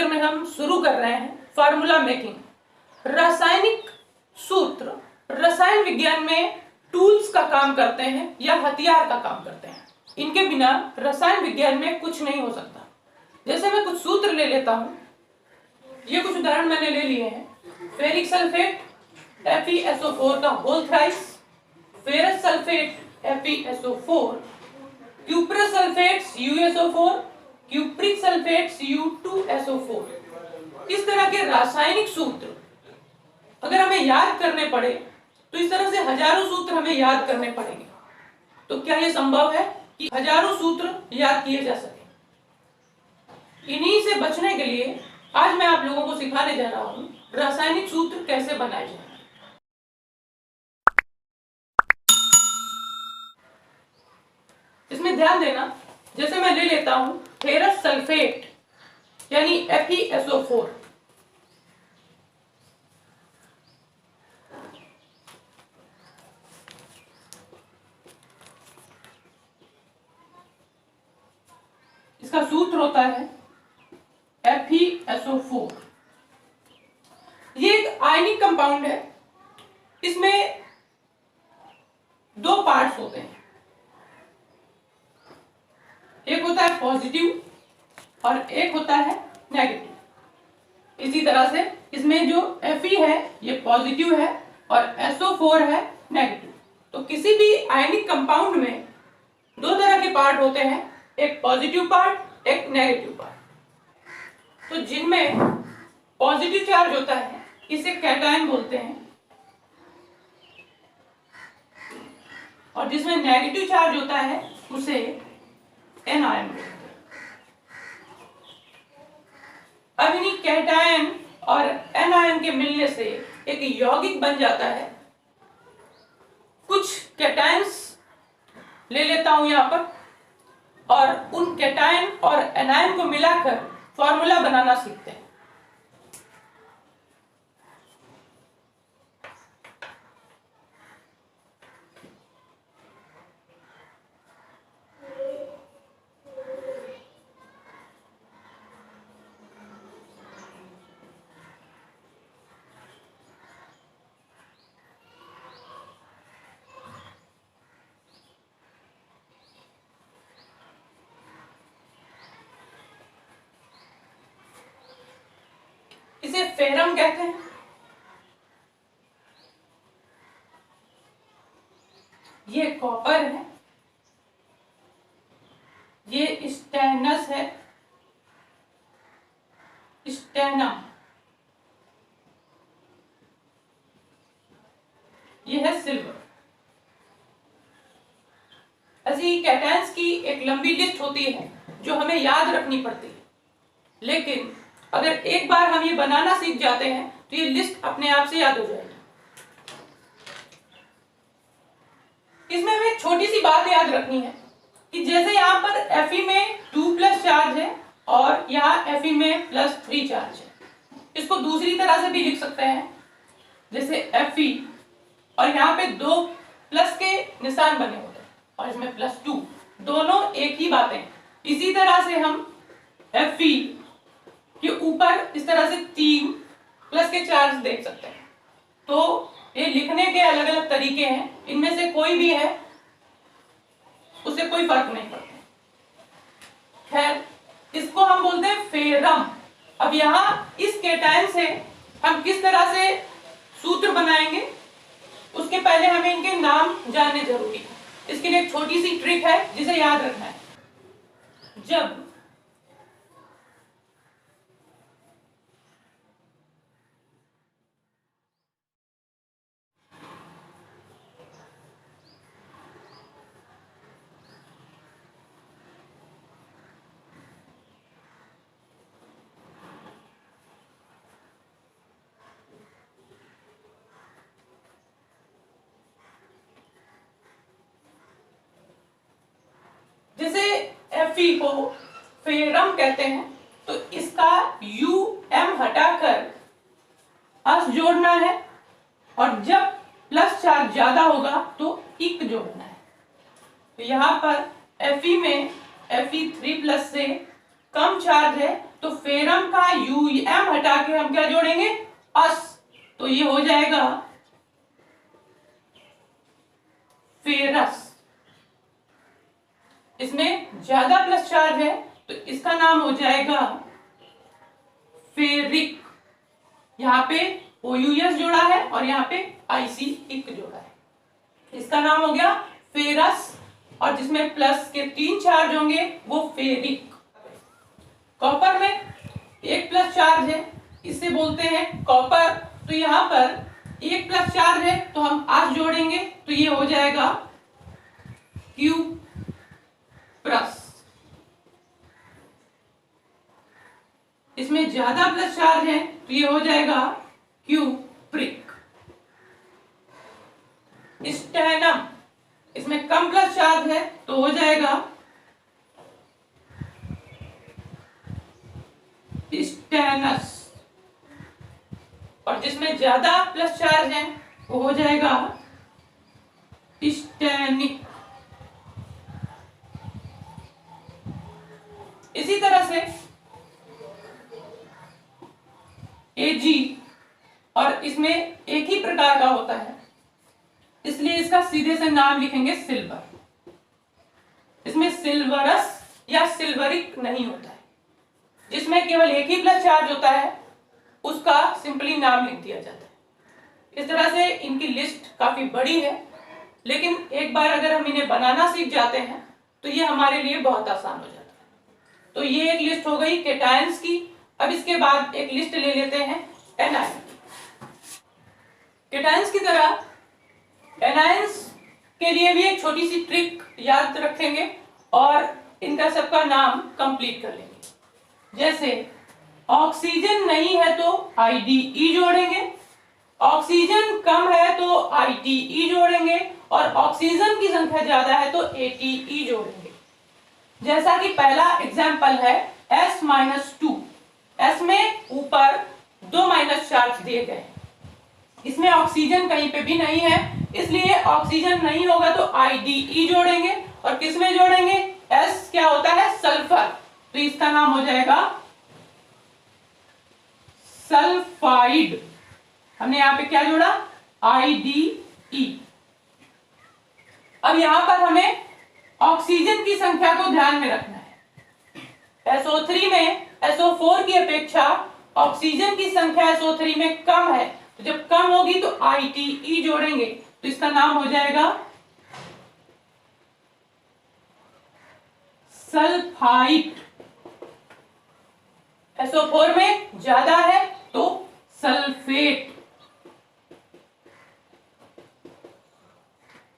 Lecture में हम शुरू कर रहे हैं फार्मूला मेकिंग। रासायनिक सूत्र रसायन विज्ञान में टूल्स का काम करते हैं या हथियार का काम करते हैं। इनके बिना रसायन विज्ञान में कुछ नहीं हो सकता। जैसे मैं कुछ सूत्र ले लेता हूँ, ये कुछ उदाहरण मैंने ले लिए हैं। फेरिक सल्फेट FeSO4 का whole thrice, ferrous sulphate FeSO4, cuprous sulphate CuSO4, cupric sulphate Cu2SO4। इस तरह के रासायनिक सूत्र अगर हमें याद करने पड़े तो इस तरह से हजारों सूत्र हमें याद करने पड़ेंगे। तो क्या यह संभव है कि हजारों सूत्र याद किए जा सके? इन्हीं से बचने के लिए आज मैं आप लोगों को सिखाने जा रहा हूं रासायनिक सूत्र कैसे बनाए जाए। इसमें ध्यान देना, जैसे मैं ले लेता हूं फेरस सल्फेट यानी FeSO4। इसका सूत्र होता है FeSO4। ये एक आयनिक कंपाउंड है। इसमें दो पार्ट्स होते हैं, एक होता है पॉजिटिव और एक होता है नेगेटिव। इसी तरह से इसमें जो Fe है ये पॉजिटिव है और SO4 है नेगेटिव। तो किसी भी आयनिक कंपाउंड में दो तरह के पार्ट होते हैं, एक पॉजिटिव पार्ट, एक नेगेटिव पार्ट। तो जिनमें पॉजिटिव चार्ज होता है इसे कैटायन बोलते हैं और जिसमें नेगेटिव चार्ज होता है उसे एनायन बोलते हैं। अब इन्हीं कैटायन और एनायन के मिलने से एक यौगिक बन जाता है। कुछ कैटायंस ले लेता हूं यहां पर और उन कैटायन और एनायन को मिलाकर फॉर्मूला बनाना सीखते हैं। इसे फेरम कहते हैं। ये कॉपर है, ये स्टेनस है, स्टेनम, ये है सिल्वर। ऐसी कैटायंस की एक लंबी लिस्ट होती है जो हमें याद रखनी पड़ती है, लेकिन अगर एक बार हम ये बनाना सीख जाते हैं तो ये लिस्ट अपने आप से याद हो जाएगी। इसमें हमें एक छोटी सी बात याद रखनी है कि जैसे यहाँ पर Fe में 2+ चार्ज है और यहाँ Fe में +3 चार्ज है। इसको दूसरी तरह से भी लिख सकते हैं, जैसे Fe और यहाँ पे 2 प्लस के निशान बने होते हैं और इसमें +2, दोनों एक ही बातें। इसी तरह से हम Fe के ऊपर इस तरह से 3 प्लस के चार्ज देख सकते हैं। तो ये लिखने के अलग अलग तरीके हैं, इनमें से कोई भी है उससे कोई फर्क नहीं पड़ता। खैर, इसको हम बोलते हैं फेरम। अब यहाँ इस कैटायन से हम किस तरह से सूत्र बनाएंगे उसके पहले हमें इनके नाम जानने जरूरी है। इसके लिए एक छोटी सी ट्रिक है जिसे याद रखना है। जब Fe को फेरम कहते हैं तो इसका UM हटाकर अस जोड़ना है और जब प्लस चार्ज ज्यादा होगा तो इक जोड़ना है। तो यहाँ पर Fe में Fe3+ से कम चार्ज है तो फेरम का UM हटा के हम क्या जोड़ेंगे, अस, तो ये हो जाएगा फेरस। इसमें ज्यादा प्लस चार्ज है तो इसका नाम हो जाएगा फेरिक। यहाँ पे OUS जोड़ा है और यहाँ पे IC इक जोड़ा है, इसका नाम हो गया फेरस। और जिसमें प्लस के 3 चार्ज होंगे वो फेरिक। कॉपर में एक प्लस चार्ज है, इसे बोलते हैं कॉपर। तो यहाँ पर एक प्लस चार्ज है तो हम आस जोड़ेंगे तो ये हो जाएगा क्यूप्रस। इसमें ज्यादा प्लस चार्ज है तो ये हो जाएगा क्यूप्रिक। स्टेनम, इसमें कम प्लस चार्ज है तो हो जाएगा स्टेनस। और जिसमें ज्यादा प्लस चार्ज है वो हो जाएगा स्टेनिक। इसी तरह से Ag, और इसमें एक ही प्रकार का होता है इसलिए इसका सीधे से नाम लिखेंगे सिल्वर। इसमें सिल्वरस या सिल्वरिक नहीं होता है। जिसमें केवल एक ही प्लस चार्ज होता है उसका सिंपली नाम लिख दिया जाता है। इस तरह से इनकी लिस्ट काफी बड़ी है, लेकिन एक बार अगर हम इन्हें बनाना सीख जाते हैं तो ये हमारे लिए बहुत आसान हो जाता है। तो ये एक लिस्ट हो गई केटायंस की। अब इसके बाद एक लिस्ट ले लेते हैं एनायन की। केटायंस की तरह एनायंस के लिए भी एक छोटी सी ट्रिक याद रखेंगे और इनका सबका नाम कंप्लीट कर लेंगे। जैसे ऑक्सीजन नहीं है तो IDE जोड़ेंगे, ऑक्सीजन कम है तो ITE जोड़ेंगे, और ऑक्सीजन की संख्या ज्यादा है तो ATE जोड़ेंगे। जैसा कि पहला एग्जाम्पल है S-2। S में ऊपर 2 माइनस चार्ज दिए गए, इसमें ऑक्सीजन कहीं पे भी नहीं है, इसलिए ऑक्सीजन नहीं होगा तो IDE जोड़ेंगे। और किसमें जोड़ेंगे, S क्या होता है, सल्फर, तो इसका नाम हो जाएगा सल्फाइड। हमने यहां पे क्या जोड़ा, IDE। अब यहां पर हमें ऑक्सीजन की संख्या को ध्यान में रखना है। SO3 में SO4 की अपेक्षा ऑक्सीजन की संख्या SO3 में कम है, तो जब कम होगी तो ITE जोड़ेंगे, तो इसका नाम हो जाएगा सल्फाइट। SO4 में ज्यादा है तो सल्फेट।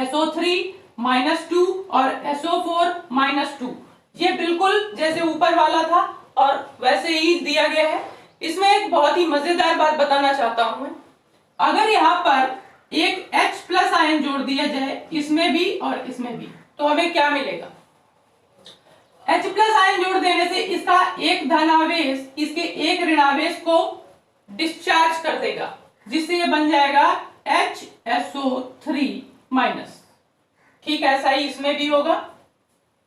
SO3-2 और SO4-2, ये बिल्कुल जैसे ऊपर वाला था और वैसे ही दिया गया है। इसमें एक बहुत ही मजेदार बात बताना चाहता हूं मैं। अगर यहाँ पर एक H प्लस आयन जोड़ दिया जाए इसमें भी और इसमें भी, तो हमें क्या मिलेगा, H प्लस आयन जोड़ देने से इसका एक धनावेश इसके एक ऋणावेश को डिस्चार्ज कर देगा, जिससे ये बन जाएगा HSO3-। ठीक ऐसा ही इसमें भी होगा,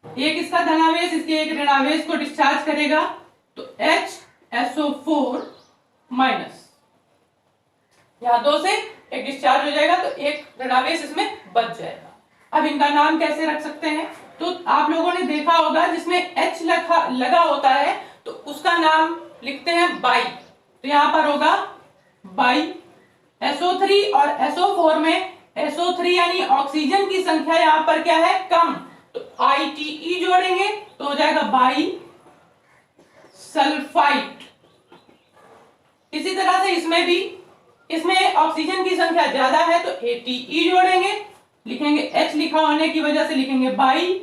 एक इसका धनावेश इसके एक ऋणावेश को डिस्चार्ज करेगा तो HSO4-। यहां 2 से एक डिस्चार्ज हो जाएगा तो एक ऋणावेश इसमें बच जाएगा। अब इनका नाम कैसे रख सकते हैं, तो आप लोगों ने देखा होगा जिसमें H लगा होता है तो उसका नाम लिखते हैं बाई, तो यहां पर होगा बाई। SO3 और SO4 में SO3 यानी ऑक्सीजन की संख्या यहां पर क्या है, कम, तो ITE जोड़ेंगे तो हो जाएगा बाई सल्फाइट। इसी तरह से इसमें भी, इसमें ऑक्सीजन की संख्या ज्यादा है तो ATE जोड़ेंगे, लिखेंगे H लिखा होने की वजह से लिखेंगे बाई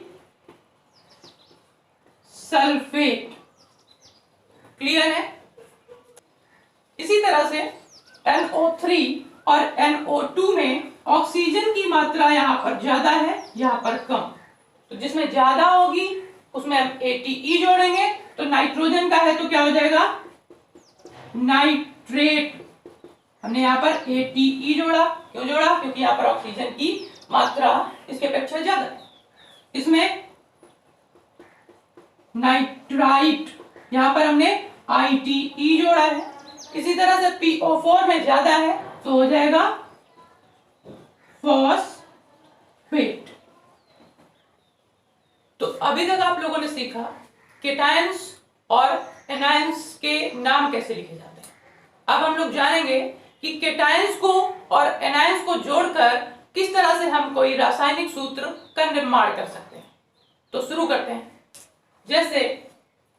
सल्फेट। क्लियर है। इसी तरह से NO3 और NO2 में ऑक्सीजन की मात्रा यहां पर ज्यादा है, यहां पर कम, तो जिसमें ज्यादा होगी उसमें हम ATE जोड़ेंगे, तो नाइट्रोजन का है तो क्या हो जाएगा, नाइट्रेट। हमने यहाँ पर ATE जोड़ा, क्यों जोड़ा, क्योंकि यहाँ पर ऑक्सीजन की मात्रा इसके अपेक्षा ज्यादा है। इसमें नाइट्राइट, यहां पर हमने ITE जोड़ा है। इसी तरह से PO4 में ज्यादा है तो हो जाएगा फॉस्फेट। तो अभी तक आप लोगों ने सीखा केटायंस और एनायंस के नाम कैसे लिखे जाते हैं। अब हम लोग जानेंगे कि केटायंस को और एनायंस को जोड़कर किस तरह से हम कोई रासायनिक सूत्र का निर्माण कर सकते हैं। तो शुरू करते हैं। जैसे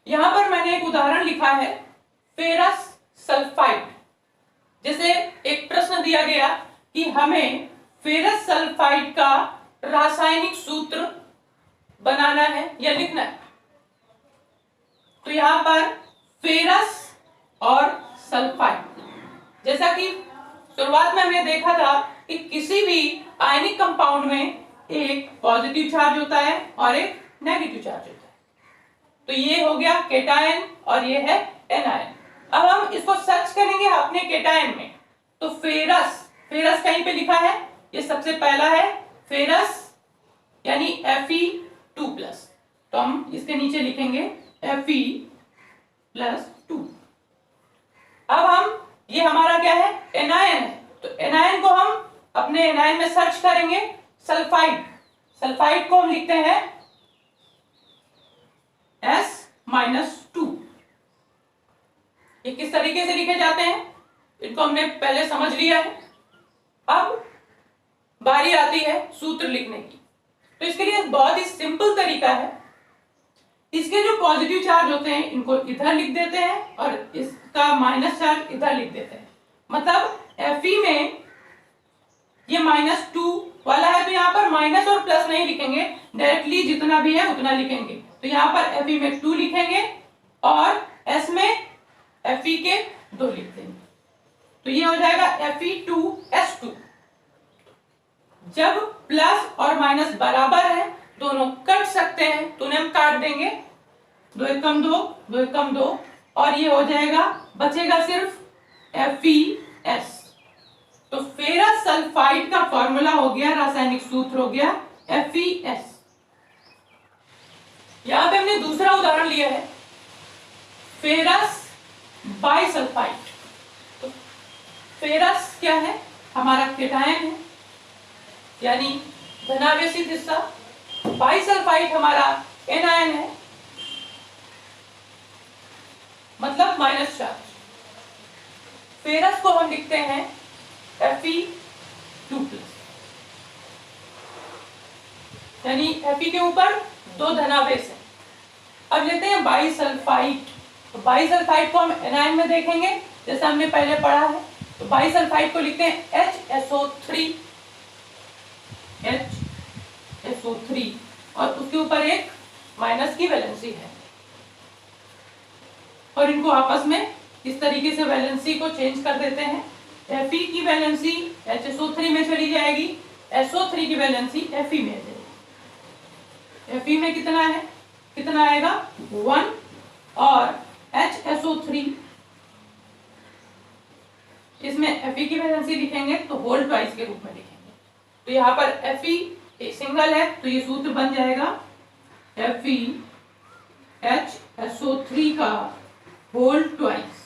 यहां पर मैंने एक उदाहरण लिखा है फेरस सल्फाइड। जैसे एक प्रश्न दिया गया कि हमें फेरस सल्फाइड का रासायनिक सूत्र बनाना है या लिखना है। तो यहां पर फेरस और सल्फाइड, जैसा कि शुरुआत में हमने देखा था कि किसी भी आयनिक कंपाउंड में एक पॉजिटिव चार्ज होता है और एक नेगेटिव चार्ज होता है। तो ये हो गया केटायन और ये है एनायन। अब हम इसको सर्च करेंगे अपने केटायन में। तो फेरस, फेरस कहीं पे लिखा है, ये सबसे पहला है फेरस यानी Fe2+। तो हम इसके नीचे लिखेंगे Fe+2। अब हम, ये हमारा क्या है, एनायन है। तो एनायन को हम अपने एनायन में सर्च करेंगे सल्फाइड। सल्फाइड को हम लिखते हैं S-2। ये किस तरीके से लिखे जाते हैं इनको हमने पहले समझ लिया है। अब बारी आती है सूत्र लिखने की। तो इसके लिए बहुत ही सिंपल तरीका है। इसके जो पॉजिटिव चार्ज होते हैं इनको इधर लिख देते हैं और इसका माइनस चार्ज इधर लिख देते हैं। मतलब Fe में ये -2 वाला है तो यहाँ पर माइनस और प्लस नहीं लिखेंगे, डायरेक्टली जितना भी है उतना लिखेंगे। तो यहाँ पर Fe में 2 लिखेंगे और S में Fe के 2 लिख देंगे। तो ये हो जाएगा Fe2S2। जब प्लस और माइनस बराबर है, दोनों कट सकते हैं तो उन्हें हम काट देंगे। 2 एकम 2, 2 एकम 2 और ये हो जाएगा, बचेगा सिर्फ FeS। तो फेरस सल्फाइड का फॉर्मूला हो गया, रासायनिक सूत्र हो गया FeS। यहां पे हमने दूसरा उदाहरण लिया है फेरस बाइसल्फाइड। तो फेरस क्या है, हमारा केटायन है यानी धनावेशित हिस्सा। बाइसल्फाइड हमारा एनायन है मतलब माइनस चार्ज। फेरस को हम लिखते हैं Fe2+, यानी Fe के ऊपर 2 धनावेश है। अब लेते हैं बाइसल्फाइड। तो बाइसल्फाइड को हम एनायन में देखेंगे जैसा हमने पहले पढ़ा है। तो बाइसल्फाइड को लिखते हैं HSO3 और उसके ऊपर एक माइनस की वैलेंसी है और इनको आपस में इस तरीके से वैलेंसी को चेंज कर देते हैं। Fe की वैलेंसी HSO3 में चली जाएगी, SO3 की वैलेंसी Fe में जाएगी। Fe में कितना है, कितना आएगा 1 और HSO3 इसमें Fe की वैलेंसी लिखेंगे तो होल ट्वाइस के रूप में लिखेंगे। तो यहाँ पर Fe सिंगल है तो ये सूत्र बन जाएगा FeHSO3 का होल ट्वाइस।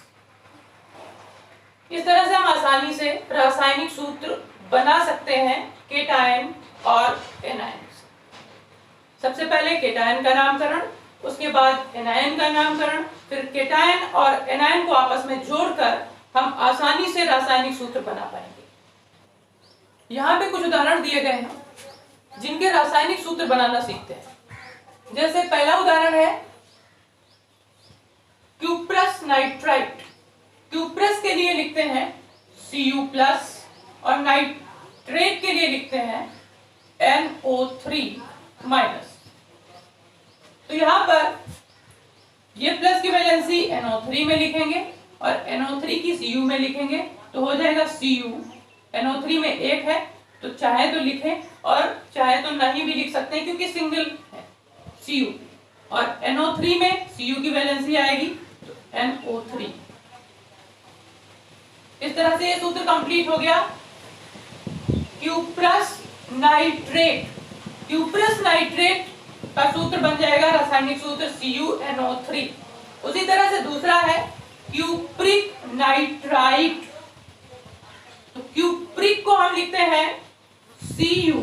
इस तरह से हम आसानी से रासायनिक सूत्र बना सकते हैं केटायन और एनायन। सबसे पहले केटायन का नामकरण, उसके बाद एनायन का नामकरण, फिर केटायन और एनायन को आपस में जोड़कर हम आसानी से रासायनिक सूत्र बना पाएंगे। यहाँ पे कुछ उदाहरण दिए गए हैं जिनके रासायनिक सूत्र बनाना सीखते हैं। जैसे पहला उदाहरण है क्यूप्रस नाइट्राइट। क्यूप्रस के लिए लिखते हैं Cu+ और नाइट्रेट के लिए लिखते हैं NO3-। तो यहां पर ये प्लस की वैलेंसी NO3 में लिखेंगे और NO3 की Cu में लिखेंगे तो हो जाएगा Cu। NO3 में 1 है तो चाहे तो लिखें और चाहे तो नहीं भी लिख सकते हैं क्योंकि सिंगल है Cu। और NO3 में Cu की वैलेंसी आएगी तो NO3। इस तरह से ये सूत्र कंप्लीट हो गया। क्यूप्रस नाइट्रेट, क्यूप्रस नाइट्रेट का सूत्र बन जाएगा रासायनिक सूत्र CuNO3। उसी तरह से दूसरा है नाइट्राइट। तो क्यूप्रिक को हम लिखते हैं Cu,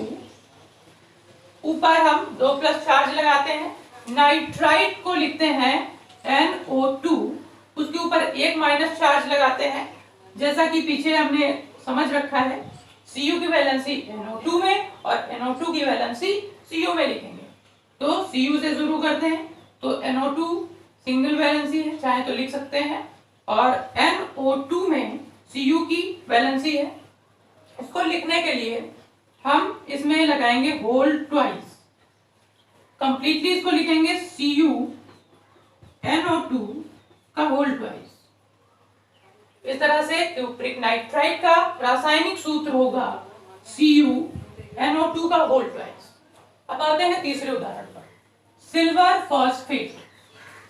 ऊपर हम 2+ चार्ज लगाते हैं। नाइट्राइट को लिखते हैं NO2, उसके ऊपर 1- चार्ज लगाते हैं। जैसा कि पीछे हमने समझ रखा है, Cu की वैलेंसी NO2 में और NO2 की वैलेंसी Cu में लिखेंगे। तो Cu से शुरू करते हैं, तो NO2 सिंगल वैलेंसी है, चाहे तो लिख सकते हैं, और NO2 में Cu की वैलेंसी है। इसको लिखने के लिए हम इसमें लगाएंगे होल ट्वाइस, कंप्लीटली इसको लिखेंगे Cu NO2 का होल ट्वाइस। इस तरह से क्यूप्रिक नाइट्राइट का रासायनिक सूत्र होगा Cu NO2 का होल ट्वाइस। अब आते हैं तीसरे उदाहरण पर, सिल्वर फॉस्फेट।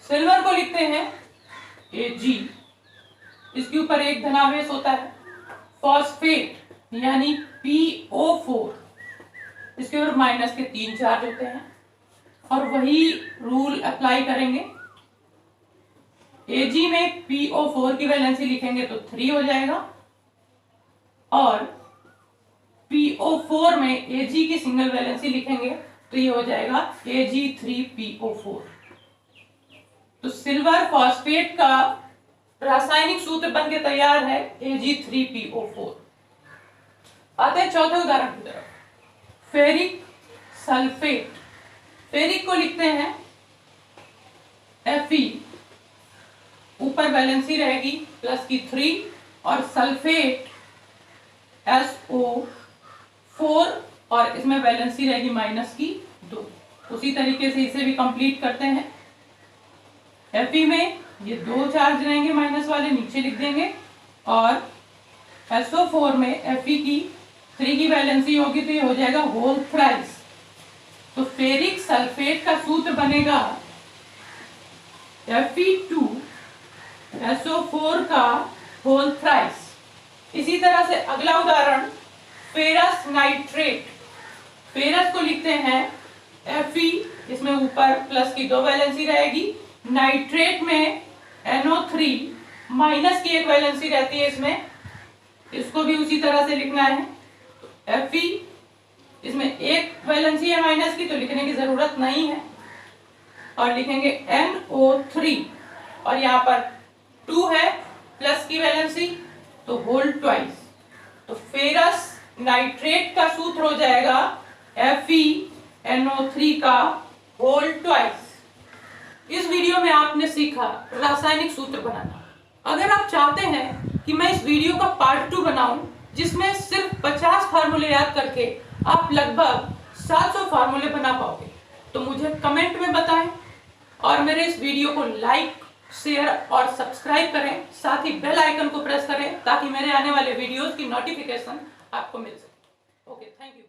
सिल्वर को लिखते हैं Ag, इसके ऊपर एक धनावेश होता है। फॉस्फेट यानी PO4, इसके ऊपर माइनस के 3 चार्ज होते हैं, और वही रूल अप्लाई करेंगे। Ag में PO4 की वैलेंसी लिखेंगे तो 3 हो जाएगा, और PO4 में Ag की सिंगल वैलेंसी लिखेंगे तो ये हो जाएगा Ag3PO4। तो सिल्वर फॉस्फेट का रासायनिक सूत्र बनके तैयार है Ag3PO4। आते हैं चौथे उदाहरण की तरफ, फेरिक सल्फेट। फेरिक को लिखते हैं Fe, ऊपर वैलेंसी रहेगी प्लस की 3, और सल्फेट SO4, और इसमें वैलेंसी रहेगी माइनस की 2। उसी तरीके से इसे भी कंप्लीट करते हैं। Fe में ये 2 चार्ज रहेंगे माइनस वाले, नीचे लिख देंगे, और SO4 में Fe की 3 की वैलेंसी होगी तो ये हो जाएगा होल थ्राइस। तो फेरिक सल्फेट का सूत्र बनेगा Fe2SO4 का होल थ्राइस। इसी तरह से अगला उदाहरण, फेरस नाइट्रेट। फेरस को लिखते हैं Fe, इसमें ऊपर प्लस की 2 वैलेंसी रहेगी। नाइट्रेट में NO3 माइनस की 1 वैलेंसी रहती है इसमें, इसको भी उसी तरह से लिखना है। Fe, इसमें 1 वैलेंसी है माइनस की, तो लिखने की जरूरत नहीं है, और लिखेंगे NO3, और यहाँ पर 2 है प्लस की वैलेंसी, तो होल ट्वाइस। तो फेरस नाइट्रेट का सूत्र हो जाएगा FeNO3 का होल ट्वाइस। इस वीडियो में आपने सीखा रासायनिक सूत्र बनाना। अगर आप चाहते हैं कि मैं इस वीडियो का पार्ट 2 बनाऊं, जिसमें सिर्फ 50 फार्मूले याद करके आप लगभग 700 फार्मूले बना पाओगे, तो मुझे कमेंट में बताएं, और मेरे इस वीडियो को लाइक, शेयर और सब्सक्राइब करें। साथ ही बेल आइकन को प्रेस करें ताकि मेरे आने वाले वीडियोस की नोटिफिकेशन आपको मिल सके। Okay, thank you.